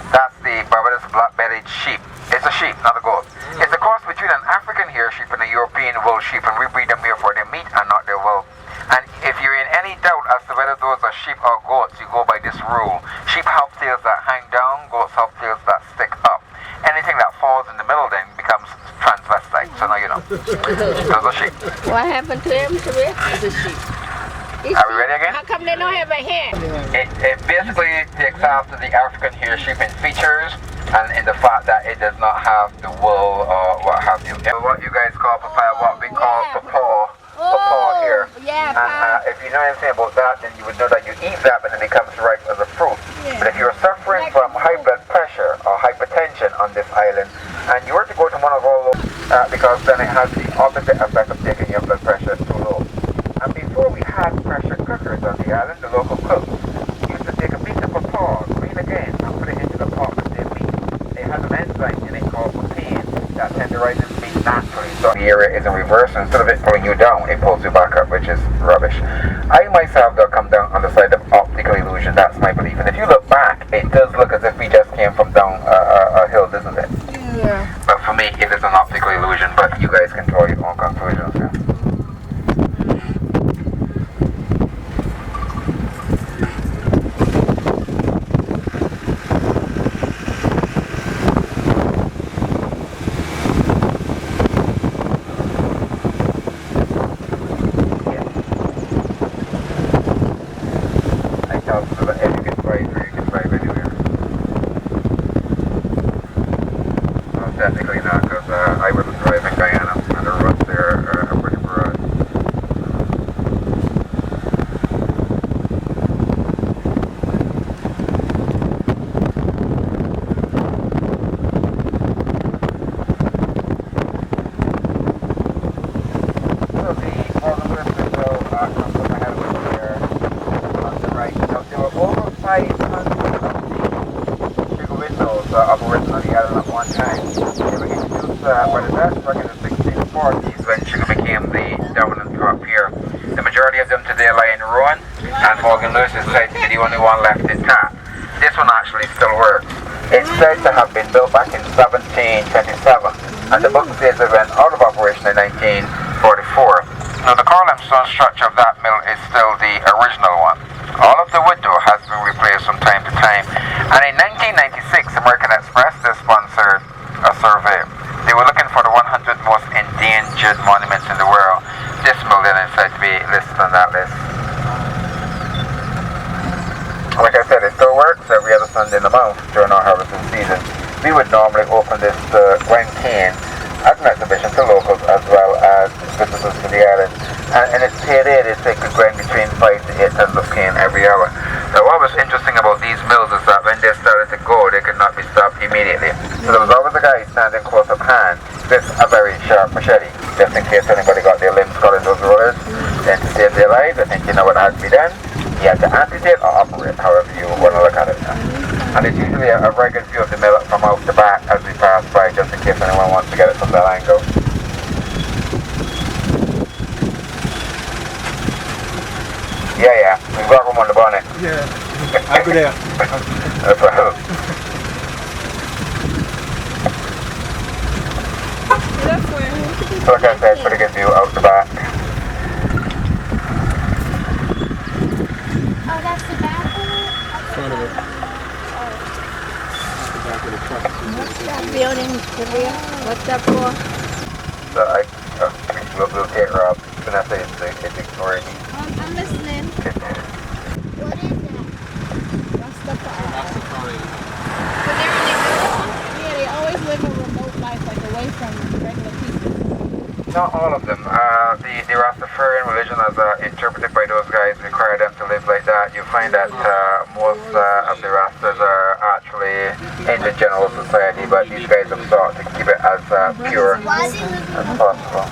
That's the Barbados black-bellied sheep. It's a sheep, not a goat. It's a cross between an African hair sheep and a European wool sheep, and we breed them here for their meat and not their wool. And if you're in any doubt as to whether those are sheep or goats, you go by this rule. Sheep have tails that hang down, goats have tails that stick up. Anything that falls in the middle then becomes transvestite. So now you know. Those are sheep. What happened to him, Shabir? It's a sheep. Are we ready again? How come they don't have a head? It basically takes after the African hair shaping features and in the fact that it does not have the wool or what have you. What you guys call papaya, what we call Procol here. Yeah. And if you know anything about that, then you would know that you eat that and then it becomes ripe as a fruit. But if you're suffering from high blood pressure or hypertension on this island, and you were to go to one of all those, because then it has the opposite effect of taking your blood pressure too low. And before we had pressure cookers on the island, the local cooks used to take a piece of papaya, green again, and put it into the pot with their meat. They had an enzyme in it called protein that tenderizes meat naturally. So the area is in reverse. Instead of it pulling you down, it pulls you back up, which is rubbish. I myself got come down on the side of optical illusion. That's my belief. And if you look back, it does look as if we just came from down a hill, doesn't it? Yeah. But for me, it is an optical illusion. But you guys can draw your own conclusions. Yeah. Technically not, because I wasn't driving Guyana, and the roads there are pretty broad. So the organism window comes from ahead of us there on the right. Now there were over 500 of the sugar windows operating on the island at one time. They were introduced by the Dutch back in the 1640s when sugar became the dominant crop here. The majority of them today lie in ruin, and Morgan Lewis is said to be the only one left intact. This one actually still works. It's said to have been built back in 1727, and the book says it went out of operation in 1944. Now the column stone structure of that mill is still the original one. All of the wood though has been replaced from time to time, and in 1996 American Express they sponsored a survey. They were looking for the 100 most endangered monuments in the world. This mill then is said to be listed on that list. Like I said, it still works every other Sunday in the month during our harvesting season. We would normally open this Grand Cane as an exhibition to locals as well as visitors to the island. And in its heyday, they take a grind between 5 to 8 tons of cane every hour. Now what was interesting about these mills is that when they started to go, they could not be stopped immediately. So there was always a guy standing close at hand with a very sharp machete, just in case anybody got their limbs caught in those rollers. Then to save their lives, I think you know what had to be done. You had to amputate or operate, however you want to look at it. And it's usually a very good view of the mill from out the back as we pass by, just in case anyone wants to get it from that angle. Yeah, we've got room on the bonnet. Yeah, I'll go there. No problem. So like I said, pretty good view out the back. Oh, that's the bathroom? Front of it. What's that building, Korea? What's that for? So we'll take her up. Vanessa is the Victorian. I'm listening. What is that? What's the part? That's the front. So they're in the Yeah, they always live a remote life, like away from regular people. Not all of them. The Rastafarian religion, as interpreted by those guys, require them to live like that. You find that most of the Rastas are actually in the general society, but these guys have sought to keep it as pure as possible.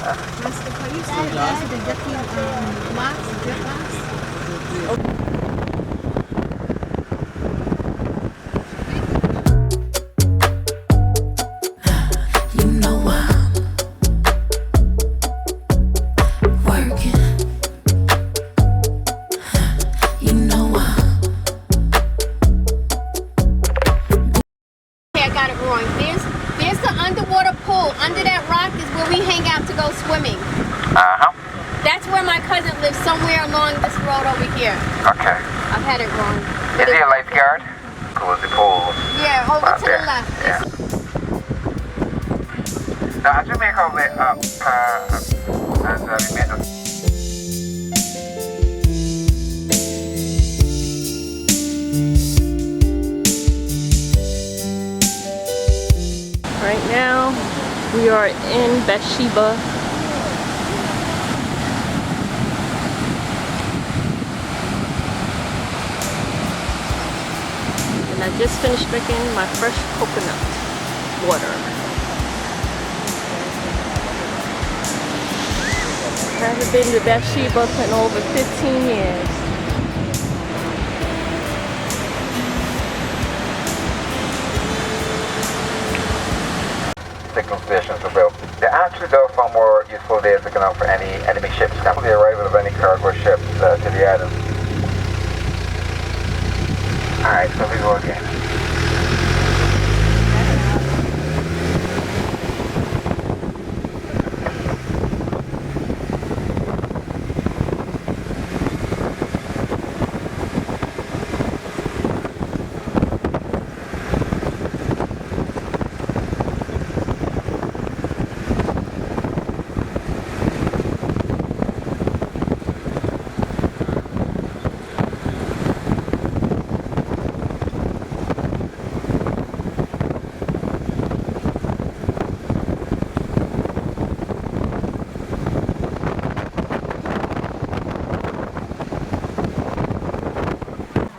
You see lots of the different lots, under that rock is where we hang out to go swimming. That's where my cousin lives, somewhere along this road over here. Okay. I've had it wrong. Is he a lifeguard? Goes the pool. Yeah, over to the left. Yeah. Now as we make our way up, as we make the We are in Bathsheba. And I just finished drinking my fresh coconut water. I haven't been to Bathsheba in over 15 years. Signal stations are built. They actually though for more useful days looking out for any enemy ships. After the arrival of any cargo ships to the island. Alright, so we go again.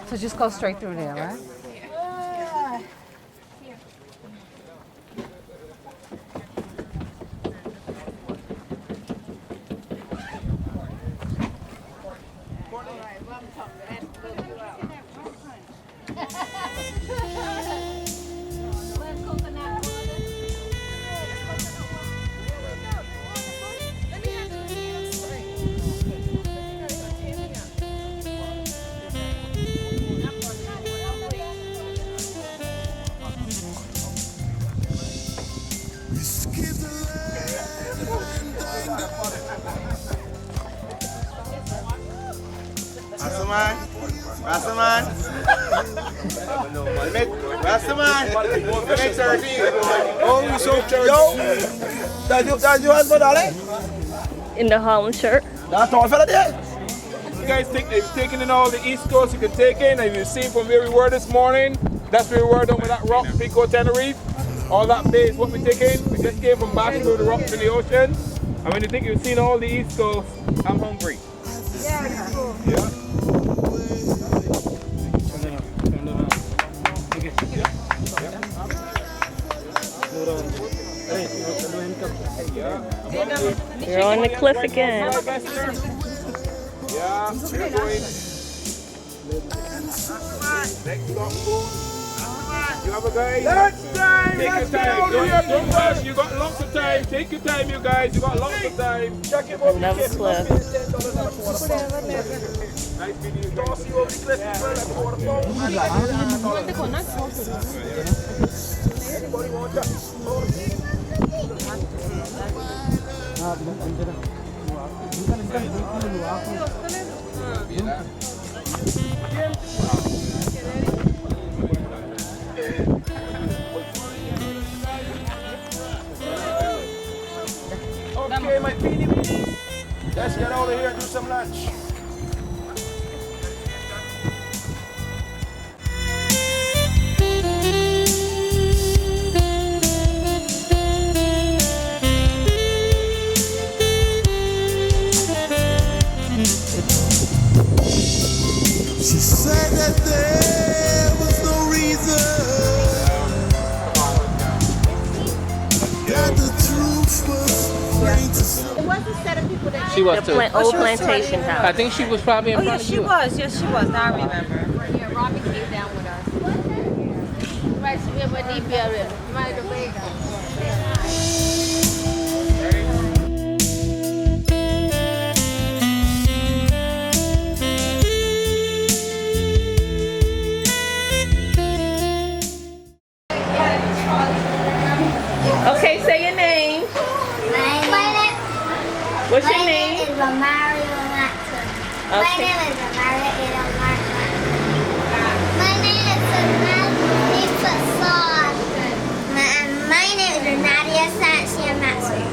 So just go straight through there, right? Rastaman! Rastaman! Rastaman! Make 13! Oh, you so church! Yo! That's your husband, darling? In the Harum shirt. That's all fella there! You guys think they've taken in all the East Coast you can take in, and you've seen from where we were this morning. That's where we were down with that rock, Pico Tenerife. All that bay is what we take in. We just came from back through the rocks in the ocean. And when you think you've seen all the East Coast, I'm hungry. Yeah. You're on the cliff again. Yeah, we're going. Next stop, you have a guys. Next time! Take your time. Don't rush. You got lots of time. Take your time, you guys. You got lots of time. Another cliff. Nice meeting you Toss you over the cliff as well, like for the phone. Anybody want that? Okay, my beanie weenies. Let's get out of here and do some lunch. She said that there was no reason, that the truth was plain to see. It was a set of people that She was too. Old plantation house. I think she was probably in front of you. Yes, she was. Now I remember. Yeah, Robbie came down with us. Right, so we have a deep area. Right away. Okay, say your name. What's your name? My name is Romario Matson. My Okay. name is Romario Ada Martin. My name is Samantha Fasad. My name is Nadia Sanchia Matson.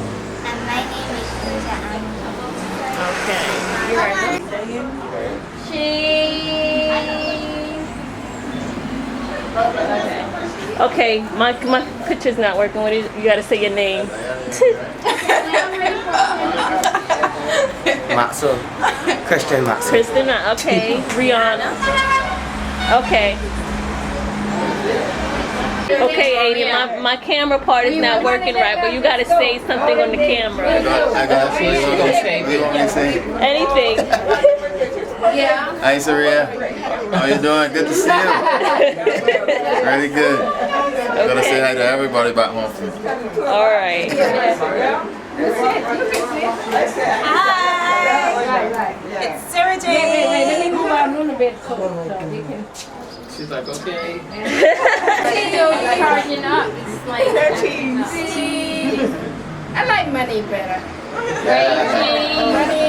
And my name is Julia Ann. Okay. You ready? Cheese. Okay. Okay, my picture's not working. What is, you gotta say your name. Matsu. Christian Matsu. Kristen, okay. Rihanna. Okay. Okay, Aiden, my camera part is not working right, but you gotta say something on the camera. I got you. What do you want me to say? Anything. Yeah. Hi, Saria. How you doing? Good to see you. Really good. Gotta say hi to everybody back home. All right. Hi. It's Sarah Jane. Let me move out a little bit so we can. She's like, okay. You're charging up. It's like 13. I like money better. Money.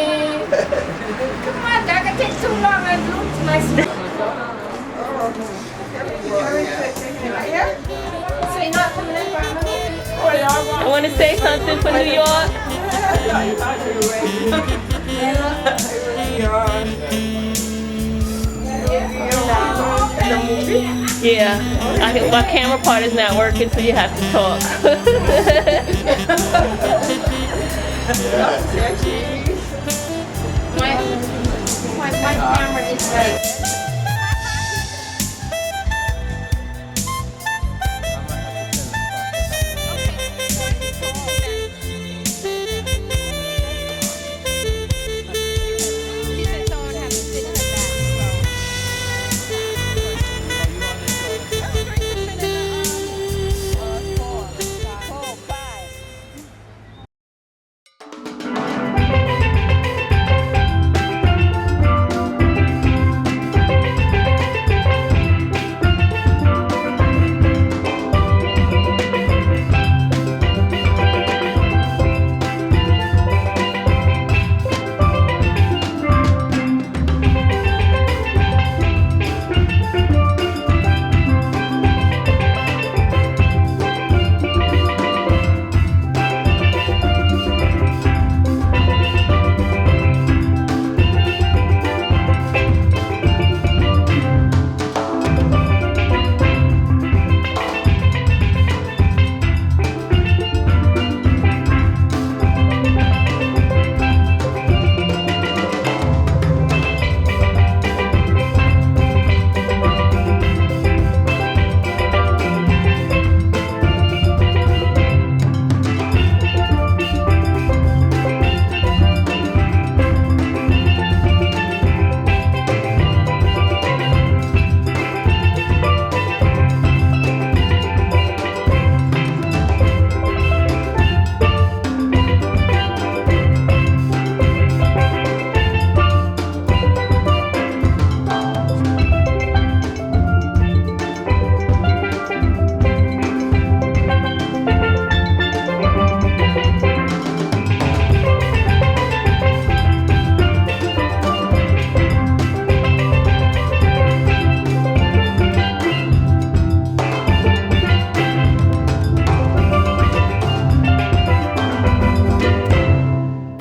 Come on, that can take too long. I lose my stuff. So you're not coming in for another? I want to say something for New York. Yeah, my camera part is not working, so you have to talk. My camera is like.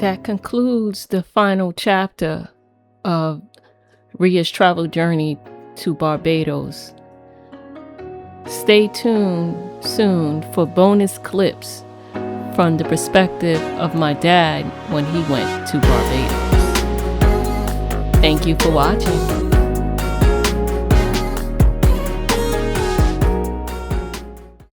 That concludes the final chapter of Ria's travel journey to Barbados. Stay tuned soon for bonus clips from the perspective of my dad when he went to Barbados. Thank you for watching.